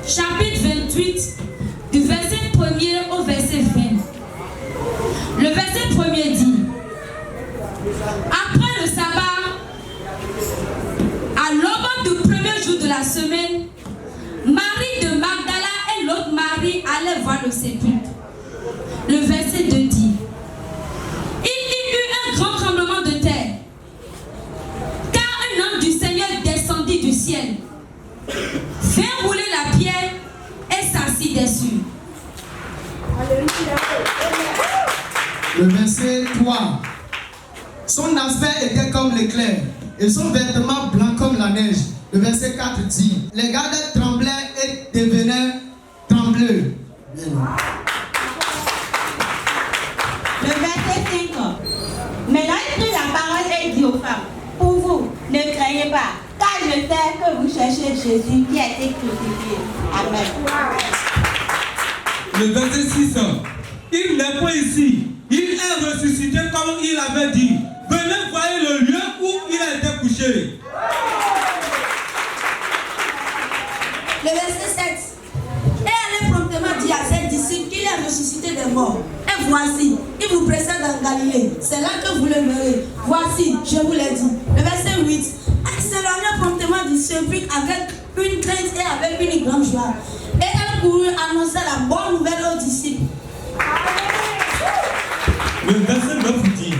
chapitre 28, du verset 1er au verset 20. Le verset 1er dit: après le sabbat, à l'aube du premier jour de la semaine, Marie de Magdala et l'autre Marie allaient voir le sépulcre. Le verset 2 dit: il y eut un grand tremblement de terre, car un ange du Seigneur descendit du ciel, fit rouler la pierre et s'assit dessus. Le verset 3. Son aspect était comme l'éclair et son vêtement blanc comme la neige. Le verset 4 dit: les gardes tremblaient chez Jésus qui a été crucifié. Amen. Le verset 6. Il n'est pas ici. Il est ressuscité comme il avait dit. Venez voir le lieu où il a été couché. Le verset 7. Et elle promptement dit à ses disciples qu'il est ressuscité des morts. Et voici, il vous précède en Galilée. C'est là que vous le verrez. Voici, je vous l'ai dit. Le verset 8. Elle s'éloigna promptement du sépulcre avec une crainte et avec une grande joie. Et elle courut annoncer la bonne nouvelle aux disciples. Le verset 9 dit.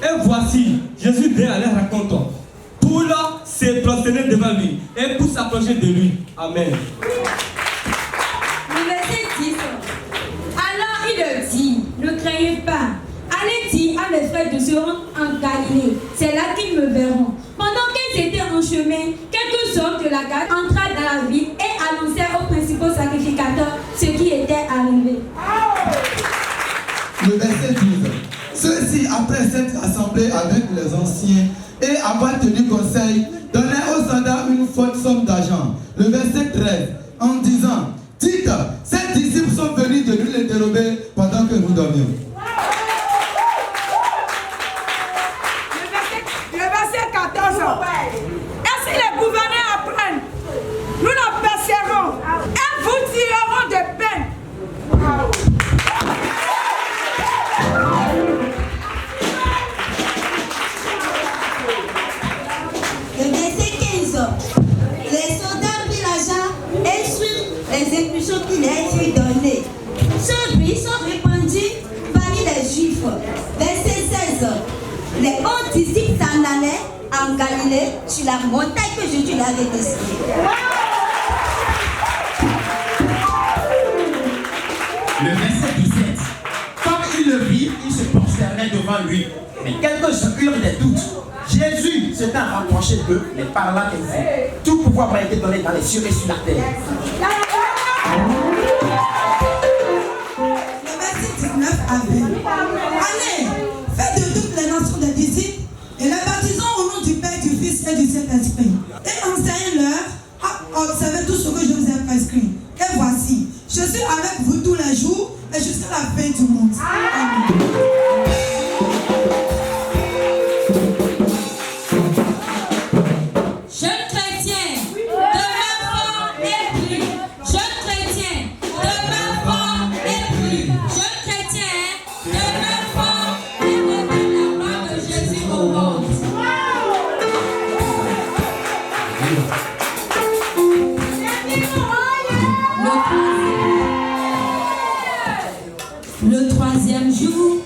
Et voici, Jésus vient à leur rencontre. Pour là, s'est prosterné devant lui et pour s'approcher de lui. Amen. Le verset 10. Alors il leur dit, ne craignez pas. Allez dire à mes frères de se rendre en Galilée. C'est là qu'ils me verront. Pendant qu'ils étaient en chemin, quelques hommes de la garde entrèrent dans la ville et annoncèrent aux principaux sacrificateurs ce qui était arrivé. Le verset 12. Ceux-ci, après s'être assemblés avec les anciens et avoir tenu conseil, donnèrent aux soldats une forte somme d'argent. Le verset 13, en disant, dites, ces disciples sont venus de nous les dérober pendant que nous dormions. Le verset 14. Et si les gouverneurs apprennent, nous la percerons et vous tirerons de peine. Le verset 15. Les soldats prirent l'argent et suivent les impulsions qui leur étaient données. Sur lui sont répandus parmi les Juifs. Verset 16. Les 11 disciples s'en allaient en Galilée sur la montagne que Jésus leur avait décidée. Le verset 17. Comme ils le virent, ils se prosternaient devant lui. Mais quelques-uns eurent des doutes. Jésus s'étant rapproché d'eux, les parlant ainsi. Tout pouvoir m'a été donné dans les cieux et sur la terre. Le verset 19 à 20. Allez, faites de toutes les nations des disciples et les baptisons au nom du Père, du Fils et du Saint-Esprit. Et enseignez-leur à observer tout ce que je vous ai prescrit. Et voici, je suis avec vous tous les jours et jusqu'à la fin du monde. Amen. Jeunes chrétiens, demain fort et prie. Jeunes chrétiens, demain fort et prie. Jeunes chrétiens, demain fort et révèle la gloire de Jésus au monde. Le troisième jour,